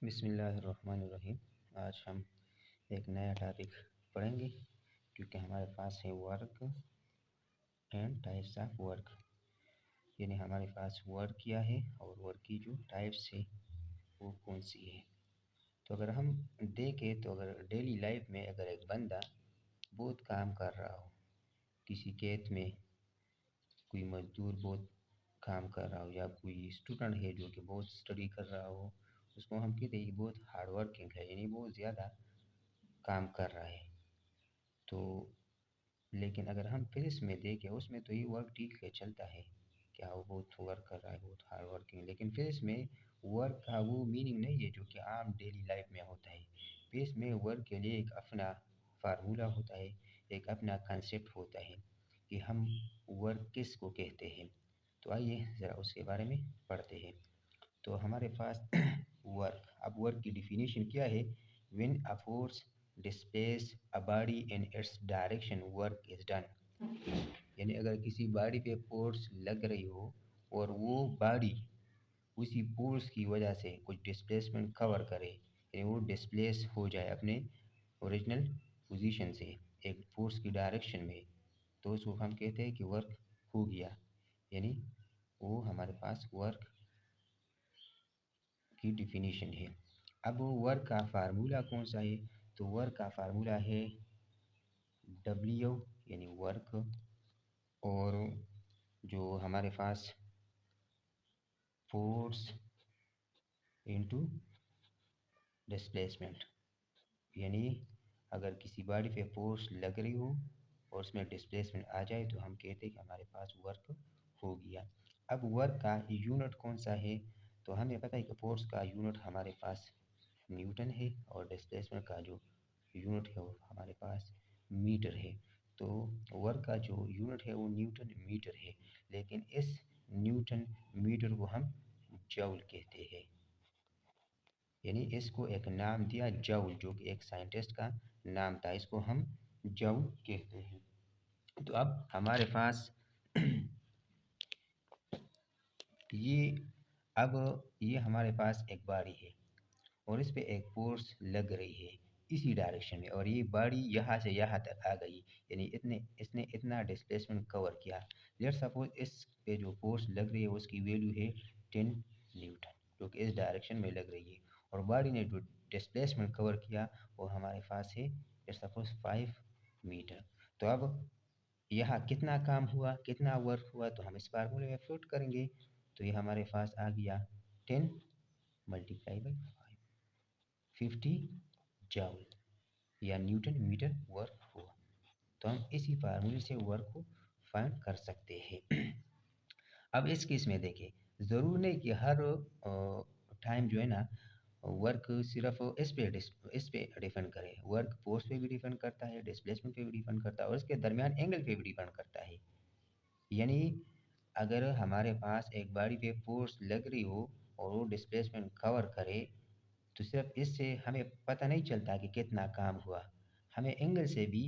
बिस्मिल्लाहिर्रहमानिर्रहीम। आज हम एक नया टॉपिक पढ़ेंगे क्योंकि हमारे पास है work and types of work, यानी हमारे पास वर्क क्या है और वर्क की जो टाइप्स है वो कौन सी है। तो अगर हम देखें तो अगर डेली लाइफ में अगर एक बंदा बहुत काम कर रहा हो, किसी खेत में कोई मजदूर बहुत काम कर रहा हो या कोई स्टूडेंट है जो कि बहुत स्टडी कर रहा हो, उसको हम कहते हैं कि बहुत हार्ड वर्किंग है, यानी बहुत ज़्यादा काम कर रहा है। तो लेकिन अगर हम फिर इसमें देखें उसमें तो ये वर्क ठीक है, चलता है, क्या वो बहुत वर्क कर रहा है, बहुत हार्ड वर्किंग। लेकिन फिर इसमें वर्क का वो मीनिंग नहीं है जो कि आम डेली लाइफ में होता है। फिर इसमें वर्क के लिए एक अपना फार्मूला होता है, एक अपना कंसेप्ट होता है कि हम वर्क किस को कहते हैं। तो आइए ज़रा उसके बारे में पढ़ते हैं। तो हमारे पास वर्क, अब वर्क की डिफिनीशन क्या है? When a force displace a body in its direction work is done। यानी अगर किसी बॉडी पे फोर्स लग रही हो और वो बॉडी उसी फोर्स की वजह से कुछ डिस्प्लेसमेंट कवर करे, यानी वो डिस्प्लेस हो जाए अपने ओरिजिनल पोजीशन से एक फोर्स की डायरेक्शन में, तो उसको हम कहते हैं कि वर्क हो गया, यानी वो हमारे पास वर्क की डिफिनीशन है। अब वर्क का फार्मूला कौन सा है? तो वर्क का फार्मूला है W, यानी वर्क, और जो हमारे पास फोर्स इनटू डिस्प्लेसमेंट, यानी अगर किसी बॉडी पे फोर्स लग रही हो और उसमें डिस्प्लेसमेंट आ जाए तो हम कहते हैं कि हमारे पास वर्क हो गया। अब वर्क का यूनिट कौन सा है? तो हमें पता है कि फोर्स का यूनिट हमारे पास न्यूटन है और डिस्प्लेसमेंट का जो यूनिट है वो हमारे पास मीटर है। तो वर्क का जो यूनिट है वो न्यूटन मीटर है, लेकिन इस न्यूटन मीटर को हम जूल कहते हैं, यानी इसको एक नाम दिया जूल, जो कि एक साइंटिस्ट का नाम था, इसको हम जूल कहते हैं। तो अब हमारे पास ये अब ये हमारे पास एक बॉडी है और इस पे एक फोर्स लग रही है इसी डायरेक्शन में, और ये बॉडी यहाँ से यहाँ तक आ गई, यानी इसने इतना डिस्प्लेसमेंट कवर किया। लेट्स सपोज इस पे जो फोर्स लग रही है उसकी वैल्यू है 10 न्यूटन, जो कि इस डायरेक्शन में लग रही है, और बॉडी ने जो डिस्प्लेसमेंट कवर किया वो हमारे पास है लेट्स सपोज 5 मीटर। तो अब यहाँ कितना काम हुआ, कितना वर्क हुआ, तो हम इस फार्मूले में पुट करेंगे, तो ये हमारे पास आ गया 10 मल्टीप्लाई बाई 50 जूल या न्यूटन मीटर वर्क हुआ। तो हम इसी फार्मूले से वर्क को फाइंड कर सकते हैं। अब इस केस में देखें, ज़रूर नहीं कि हर टाइम जो है ना वर्क सिर्फ इस पे डिपेंड करे, वर्क फोर्स पे भी डिपेंड करता है, डिस्प्लेसमेंट पे भी डिपेंड करता है, और इसके दरमियान एंगल पे भी डिपेंड करता है। यानी अगर हमारे पास एक बॉडी पे फोर्स लग रही हो और वो डिस्प्लेसमेंट कवर करे, तो सिर्फ इससे हमें पता नहीं चलता कि कितना काम हुआ, हमें एंगल से भी,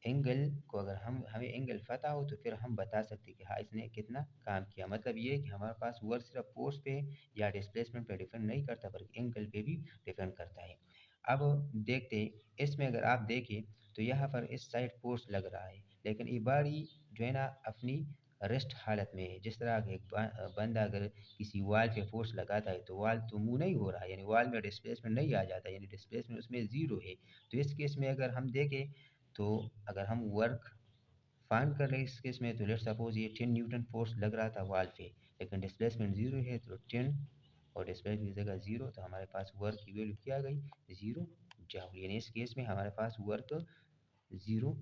एंगल को अगर हमें एंगल पता हो तो फिर हम बता सकते हैं कि हाँ इसने कितना काम किया। मतलब ये कि हमारे पास वर्क सिर्फ फोर्स पे या डिस्प्लेसमेंट पे डिपेंड नहीं करता बल्कि एंगल पे भी डिपेंड करता है। अब देखते हैं इसमें, अगर आप देखें तो यहाँ पर इस साइड फोर्स लग रहा है, लेकिन ये बॉडी जो है ना अपनी रेस्ट हालत में है। जिस तरह एक बंदा अगर किसी वॉल पे फोर्स लगाता है तो वॉल तो मूव नहीं हो रहा है, यानी वॉल में डिस्प्लेसमेंट नहीं आ जाता, यानी डिस्प्लेसमेंट उसमें ज़ीरो है। तो इस केस में अगर हम देखें तो अगर हम वर्क फाइंड कर रहे हैं इस केस में, तो लेट्स सपोज ये 10 न्यूटन फोर्स लग रहा था वॉल पे, लेकिन डिस्प्लेसमेंट ज़ीरो है, तो 10 और डिस्प्लेसमेंट की जगह ज़ीरो, तो हमारे पास वर्क की वैल्यू क्या आ गई? ज़ीरो जूल, यानी इस केस में हमारे पास वर्क ज़ीरो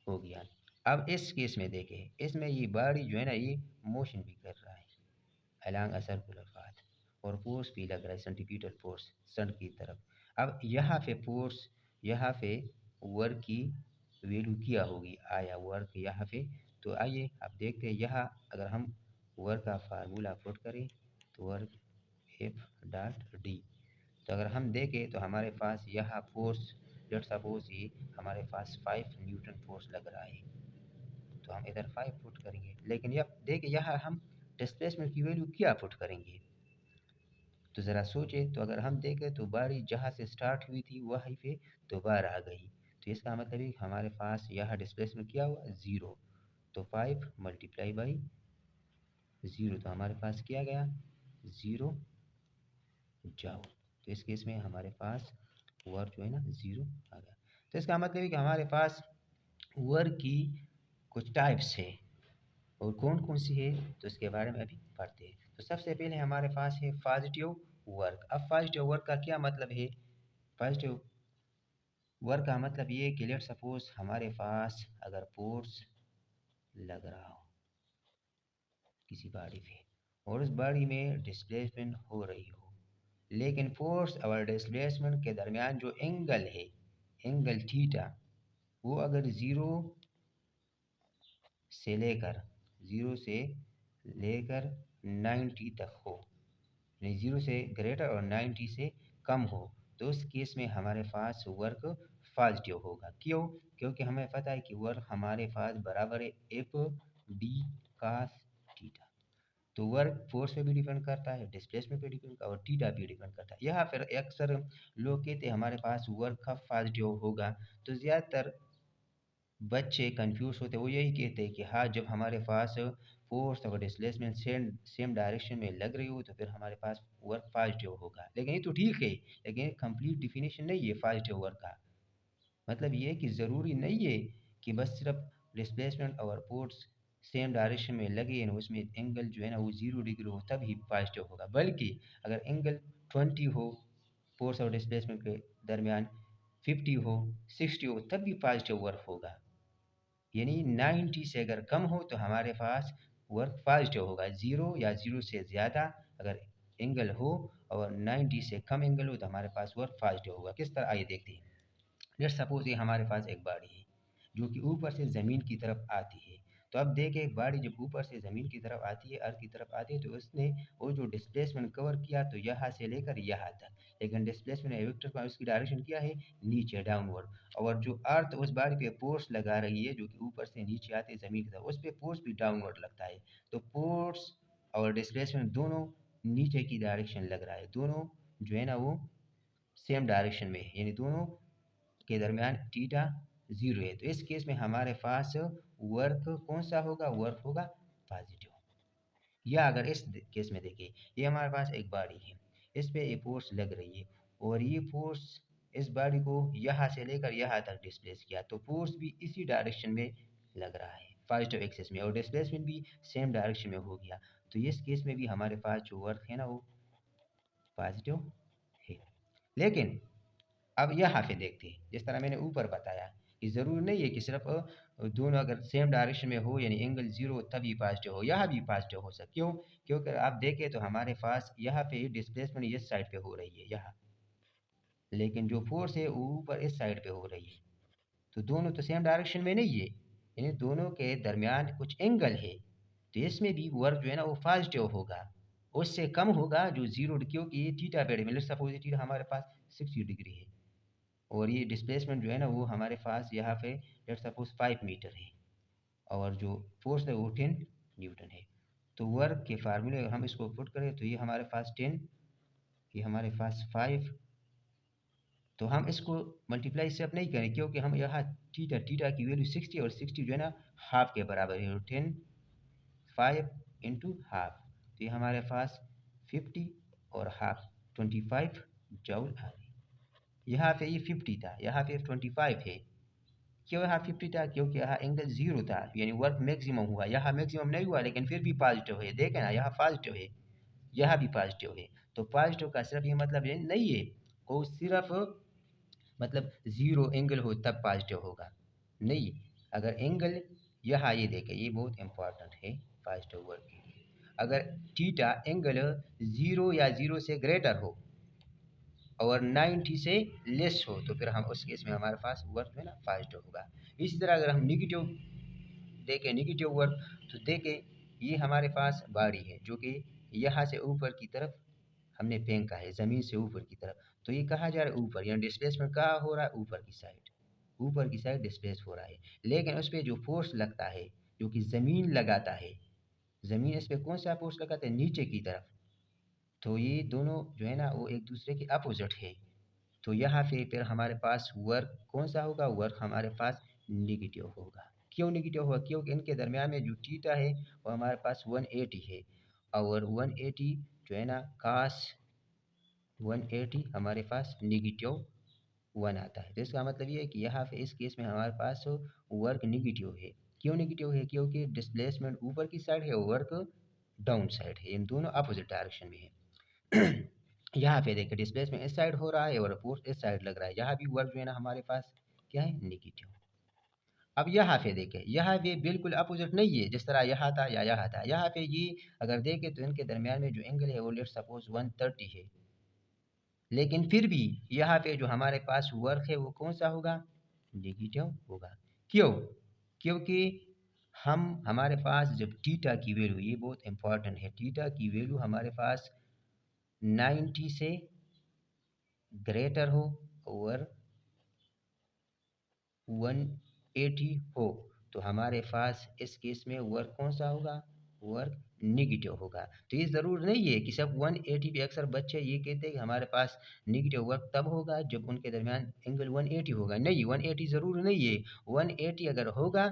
हो गया। अब इस केस में देखें, इसमें ये बॉडी जो है ना ये मोशन भी कर रहा है अलॉन्ग अ सर्कुलर पाथ, और फोर्स भी लग रहा है सेंट्रीपिटल फोर्स सन की तरफ। अब यहाँ पे फोर्स, यहाँ पे वर्क की वैल्यू क्या होगी, आया वर्क यहाँ पे। तो आइए अब देखते हैं, यहाँ अगर हम वर्क का फार्मूला पुट करें तो वर्क एफ डॉट डी, तो अगर हम देखें तो हमारे पास यहाँ फोर्स, लेट सपोज ये हमारे पास 5 न्यूटन फोर्स लग रहा है, तो हम इधर 5 पुट करेंगे, लेकिन यह देखिए यहाँ हम डिस्प्लेसमेंट की वैल्यू क्या पुट करेंगे, तो ज़रा सोचे, तो अगर हम देखें तो बारी जहाँ से स्टार्ट हुई थी वहीं पे दोबारा आ गई। तो इसका मतलब है कि हमारे पास यहाँ डिस्प्लेसमेंट क्या हुआ, ज़ीरो। तो 5 मल्टीप्लाई बाई ज़ीरो, तो हमारे पास क्या गया, ज़ीरो जाओ। तो इस केस में हमारे पास वर्क जो है ना ज़ीरो आ गया। तो इसका मतलब है कि हमारे पास वर्क की कुछ टाइप्स है, और कौन कौन सी है तो इसके बारे में अभी पढ़ते हैं। तो सबसे पहले हमारे पास है पॉजिटिव वर्क। अब पॉजिटिव वर्क का क्या मतलब है, पॉजिटिव वर्क का मतलब ये है कि लेट सपोज हमारे पास अगर फोर्स लग रहा हो किसी बॉडी पे, और उस बॉडी में डिस्प्लेसमेंट हो रही हो, लेकिन फोर्स और डिस्प्लेसमेंट के दरमियान जो एंगल है, एंगल थीटा, वो अगर ज़ीरो से लेकर 90 तक हो, यानी 0 से ग्रेटर और 90 से कम हो, तो उस केस में हमारे पास वर्क पॉजिटिव होगा। क्यों? क्योंकि हमें पता है कि वर्क हमारे पास बराबर है एफ डी कास थीटा। तो वर्क फोर्स पे भी डिपेंड करता है, डिस्प्लेसमेंट पे डिपेंड करता है, और थीटा पे डिपेंड करता है। यहाँ फिर अक्सर लोग कहते हैं हमारे पास वर्क का पॉजिटिव होगा, तो ज़्यादातर बच्चे कंफ्यूज होते हैं, वो यही कहते हैं कि हाँ, जब हमारे पास फोर्स और डिस्प्लेसमेंट सेम सेम डायरेक्शन में लग रही हो तो फिर हमारे पास वर्क पॉजिटिव होगा। लेकिन ये तो ठीक है, लेकिन कंप्लीट डिफिनेशन नहीं है पॉजिटिव वर्क का। मतलब ये है कि ज़रूरी नहीं है कि बस सिर्फ डिस्प्लेसमेंट और फोर्स सेम डायरेक्शन में लगे और उसमें एंगल जो है ना वो 0 डिग्री हो तब ही पॉजिटिव होगा, बल्कि अगर एंगल 20 हो फोर्स और डिस्प्लेसमेंट के दरमियान, 50 हो, 60 हो, तब भी पॉजिटिव वर्क होगा। यानी 90 से अगर कम हो तो हमारे पास वर्क पॉजिटिव होगा, ज़ीरो या ज़ीरो से ज़्यादा अगर एंगल हो और 90 से कम एंगल हो तो हमारे पास वर्क पॉजिटिव होगा। किस तरह, आइए देखते हैं। लेट्स सपोज ये हमारे पास एक गाड़ी है जो कि ऊपर से ज़मीन की तरफ आती है। तो अब देखें, एक गाड़ी जब ऊपर से ज़मीन की तरफ आती है, अर्थ की तरफ आती है, तो उसने वो जो डिस्प्लेसमेंट कवर किया तो यहाँ से लेकर यहाँ तक, लेकिन डिस्प्लेसमेंट वेक्टर का उसकी डायरेक्शन क्या है, नीचे, डाउनवर्ड। और जो अर्थ उस गाड़ी पे फोर्स लगा रही है जो कि ऊपर से नीचे आती है ज़मीन की तरफ, उस पर फोर्स भी डाउनवर्ड लगता है। तो फोर्स और डिस्प्लेसमेंट दोनों नीचे की डायरेक्शन लग रहा है, दोनों जो है ना वो सेम डायरेक्शन में है, यानी दोनों के दरमियान थीटा ज़ीरो है। तो इस केस में हमारे पास वर्क कौन सा होगा, वर्क होगा पॉजिटिव। या अगर इस केस में देखिए, ये हमारे पास एक बॉडी है, इस पे ये फोर्स लग रही है, और ये फोर्स इस बॉडी को यहाँ से लेकर यहाँ तक डिस्प्लेस किया, तो फोर्स भी इसी डायरेक्शन में लग रहा है, पॉजिटिव एक्सिस में, और डिस्प्लेसमेंट भी सेम डायरेक्शन में हो गया। तो इस केस में भी हमारे पास जो वर्क है ना वो पॉजिटिव है। लेकिन अब यहाँ पे देखते हैं, जिस तरह मैंने ऊपर बताया कि ज़रूरी नहीं है कि सिर्फ दोनों अगर सेम डायरेक्शन में हो, यानी एंगल ज़ीरो हो तभी पॉजिटिव हो, यहाँ भी पॉजिटिव हो सकता। क्यों? क्योंकि आप देखें तो हमारे पास यहाँ पे डिस्प्लेसमेंट इस साइड पे हो रही है यहाँ, लेकिन जो फोर्स है वो ऊपर इस साइड पे हो रही है। तो दोनों तो सेम डायरेक्शन में नहीं है, यानी दोनों के दरमियान कुछ एंगल है, तो इसमें भी वर्क जो है ना वो पॉजिटिव होगा, उससे कम होगा जो ज़ीरो, क्योंकि ये थीटा पे डिपेंड, सपोज थीटा हमारे पास 60 डिग्री है, और ये डिस्प्लेसमेंट जो है ना वो हमारे पास यहाँ पे लेट्स सपोज 5 मीटर है, और जो फोर्स है वो 10 न्यूटन है। तो वर्क के फार्मूले अगर हम इसको पुट करें तो ये हमारे पास 10, ये हमारे पास 5। तो हम इसको मल्टीप्लाई से अब नहीं करें, क्योंकि हम यहाँ थीटा थीटा की वैल्यू 60 और 60 जो है ना हाफ के बराबर है, 10 5 इंटू हाफ, तो ये हमारे पास 50 और हाफ 25 जूल आ गई। यहाँ पे ये 50 था, यहाँ पे 25 है। क्यों यहाँ 50 था? क्योंकि यहाँ एंगल ज़ीरो था, यानी वर्क मैक्सिमम हुआ, यहाँ मैक्सिमम नहीं हुआ लेकिन फिर भी पॉजिटिव है। देखें ना, यहाँ पॉजिटिव है, यहाँ भी पॉजिटिव है। तो पॉजिटिव का सिर्फ ये मतलब ये नहीं है वो सिर्फ मतलब ज़ीरो एंगल हो तब पॉजिटिव होगा, नहीं। अगर एंगल, यहाँ ये देखें, ये बहुत इंपॉर्टेंट है पॉजिटिव वर्क के लिए, अगर थीटा एंगल ज़ीरो या ज़ीरो से ग्रेटर हो और 90 से लेस हो तो फिर हम उस केस में हमारे पास वर्क में ना पॉजिटिव होगा। इसी तरह अगर हम निगेटिव देखें, निगेटिव वर्क, तो देखें ये हमारे पास बॉडी है जो कि यहाँ से ऊपर की तरफ हमने फेंका है, ज़मीन से ऊपर की तरफ, तो ये कहाँ जा रहा है, ऊपर, यानी डिस्प्लेसमेंट कहाँ हो रहा है, ऊपर की साइड, ऊपर की साइड डिस्प्लेस हो रहा है। लेकिन उस पर जो फोर्स लगता है जो कि ज़मीन लगाता है, ज़मीन इस पर कौन सा फोर्स लगाता है, नीचे की तरफ, तो ये दोनों जो है ना वो एक दूसरे के अपोजिट है। तो यहाँ पे फिर हमारे पास वर्क कौन सा होगा, वर्क हमारे पास निगेटिव होगा। क्यों निगेटिव होगा, क्योंकि इनके दरमियान में जो थीटा है वो हमारे पास 180 है, और 180 जो है ना कास 180 हमारे पास निगेटिव 1 आता है। तो इसका मतलब ये है कि यहाँ पे इस केस में हमारे पास वर्क निगेटिव है। क्यों निगेटिव है, क्योंकि डिस्प्लेसमेंट ऊपर की साइड है और वर्क डाउन साइड है, इन दोनों अपोजिट डायरेक्शन में है। यहाँ पे देखिए डिस्प्लेसमेंट इस साइड हो रहा है और फोर्स इस साइड लग रहा है, यहाँ भी वर्क जो है ना हमारे पास क्या है, निगेटिव। अब यहाँ पे देखें, यहाँ पे बिल्कुल अपोजिट नहीं है, जिस तरह यहाँ था या यहाँ था। यहाँ पे ये अगर देखें तो इनके दरमियान में जो एंगल है वो लेट सपोज 130 है, लेकिन फिर भी यहाँ पे जो हमारे पास वर्क है वो कौन सा होगा, नेगेटिव होगा। क्यों, क्योंकि हमारे पास जब थीटा की वैल्यू, ये बहुत इंपॉर्टेंट है, थीटा की वैल्यू हमारे पास 90 से ग्रेटर हो और 180 हो, तो हमारे पास इस केस में वर्क कौन सा होगा, वर्क निगेटिव होगा। तो ये ज़रूर नहीं है कि सब 180 पे, अक्सर बच्चे ये कहते हैं कि हमारे पास निगेटिव वर्क तब होगा जब उनके दरमियान एंगल 180 होगा। नहीं, 180 ज़रूर नहीं है। 180 अगर होगा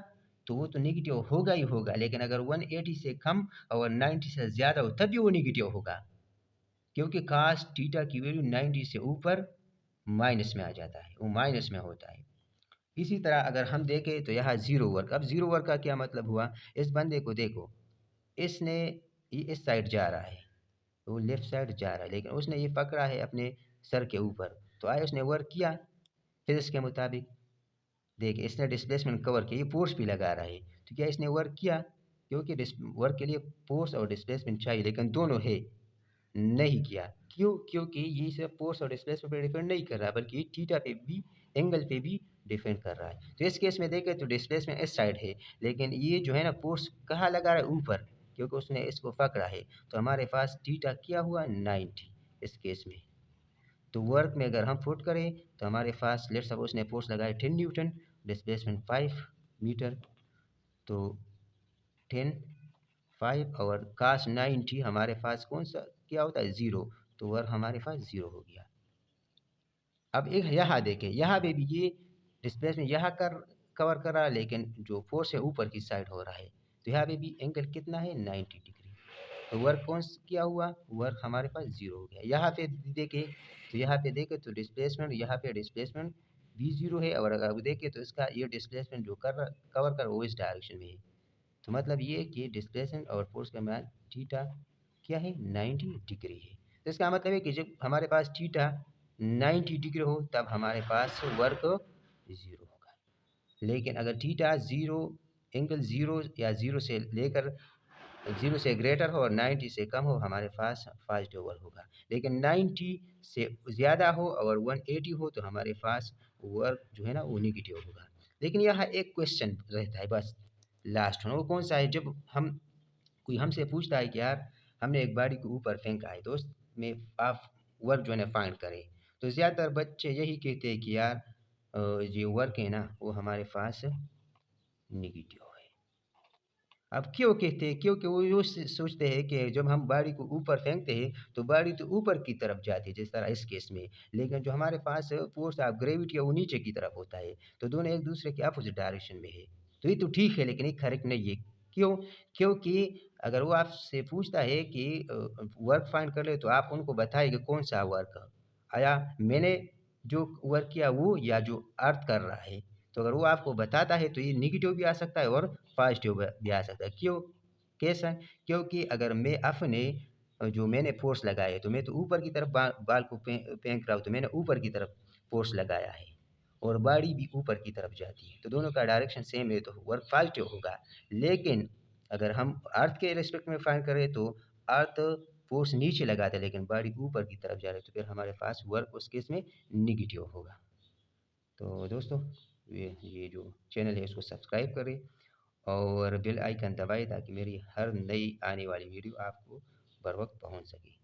तो वो तो निगेटिव होगा ही होगा, लेकिन अगर 180 से कम और 90 से ज़्यादा हो तब भी वो निगेटिव होगा, क्योंकि कास थीटा की वैल्यू 90 से ऊपर माइनस में आ जाता है, वो माइनस में होता है। इसी तरह अगर हम देखें तो यहाँ ज़ीरो वर्क। अब ज़ीरो वर्क का क्या मतलब हुआ, इस बंदे को देखो, इसने ये इस साइड जा रहा है, वो लेफ्ट साइड जा रहा है, लेकिन उसने ये पकड़ा है अपने सर के ऊपर, तो आए उसने वर्क किया फिजिक्स के मुताबिक। देखिए इसने डिस्प्लेसमेंट कवर किया, ये फोर्स भी लगा रहा है, तो क्या इसने वर्क किया, क्योंकि वर्क के लिए फोर्स और डिस्प्लेसमेंट चाहिए, लेकिन दोनों है, नहीं किया। क्यों, क्योंकि ये सिर्फ फोर्स और डिस्प्लेसमेंट पे डिपेंड नहीं कर रहा, बल्कि थीटा पे भी, एंगल पे भी डिपेंड कर रहा है। तो इस केस में देखें तो डिस्प्लेसमेंट इस साइड है, लेकिन ये जो है ना फोर्स कहाँ लगा रहा है, ऊपर, क्योंकि उसने इसको पकड़ा है। तो हमारे पास थीटा क्या हुआ, 90 इस केस में। तो वर्क में अगर हम पुट करें तो हमारे पास लेट सपोज उसने फोर्स लगाया 10 न्यूटन, डिस्प्लेसमेंट 5 मीटर, तो 10 5 और कास 90 हमारे पास कौन सा क्या होता है, ज़ीरो, तो वर्क हमारे पास ज़ीरो हो गया। अब एक यहाँ देखें, यहाँ पे भी ये डिस्प्लेसमेंट यहाँ कवर कर रहा है, लेकिन जो फोर्स है ऊपर की साइड हो रहा है, तो यहाँ पे भी एंगल कितना है, 90 डिग्री। तो वर्क कौन क्या हुआ, वर्क हमारे पास ज़ीरो हो गया। यहाँ पे देखें तो यहाँ पे देखें तो डिस्प्लेसमेंट, यहाँ पे डिस्प्लेसमेंट भी ज़ीरो है, और अगर देखें तो इसका ये डिस्प्लेसमेंट जो कवर कर वो इस डायरेक्शन में है। तो मतलब ये कि डिस्प्लेसमेंट और फोर्स का मान थीटा क्या है, 90 डिग्री है। तो इसका मतलब है कि जब हमारे पास थीटा 90 डिग्री हो तब हमारे पास वर्क ज़ीरो होगा, लेकिन अगर थीटा ज़ीरो, एंगल ज़ीरो या ज़ीरो से लेकर, ज़ीरो से ग्रेटर हो और 90 से कम हो, हमारे पास पॉजिटिव वर्क होगा। लेकिन 90 से ज़्यादा हो और 180 हो तो हमारे पास वर्क जो है ना वो निगेटिव होगा। लेकिन यहाँ एक क्वेश्चन रहता है बस, लास्ट में, वो कौन सा है, जब हम कोई हमसे पूछता है कि यार हमने एक गाड़ी को ऊपर फेंका है दोस्त में, आप वर्क जो है ना फाइंड करें, तो ज़्यादातर बच्चे यही कहते हैं कि यार ये वर्क है ना वो हमारे पास निगेटिव है। अब क्यों कहते हैं, क्योंकि वो यूँ सोचते हैं कि जब हम गाड़ी को ऊपर फेंकते हैं तो गाड़ी तो ऊपर की तरफ जाती है, जिस तरह इस केस में, लेकिन जो हमारे पास फोर्स ऑफ ग्रेविटी है वो नीचे की तरफ होता है, तो दोनों एक दूसरे के अपोजिट डायरेक्शन में है। तो ये तो ठीक है, लेकिन ये करेक्ट नहीं है। क्यों, क्योंकि अगर वो आपसे पूछता है कि वर्क फाइंड कर ले, तो आप उनको बताइए कि कौन सा वर्क आया, मैंने जो वर्क किया वो, या जो अर्थ कर रहा है। तो अगर वो आपको बताता है तो ये निगेटिव भी आ सकता है और पॉजिटिव भी आ सकता है। क्यों, कैसा, क्योंकि अगर मैं अपने जो मैंने फोर्स लगाया है, तो मैं तो ऊपर की तरफ बाल को फेंक रहा हूँ, तो मैंने ऊपर की तरफ फोर्स लगाया है, और बाड़ी भी ऊपर की तरफ जाती है, तो दोनों का डायरेक्शन सेम है, तो वर्क पॉजिटिव होगा। लेकिन अगर हम अर्थ के रिस्पेक्ट में फाइंड करें तो अर्थ फोर्स नीचे लगाता है, लेकिन बाड़ी ऊपर की तरफ जा रही है, तो फिर हमारे पास वर्क उस केस में निगेटिव होगा। तो दोस्तों ये जो चैनल है इसको सब्सक्राइब करें और बेल आइकन दबाएं, ताकि मेरी हर नई आने वाली वीडियो आपको बर वक्त पहुंच सके।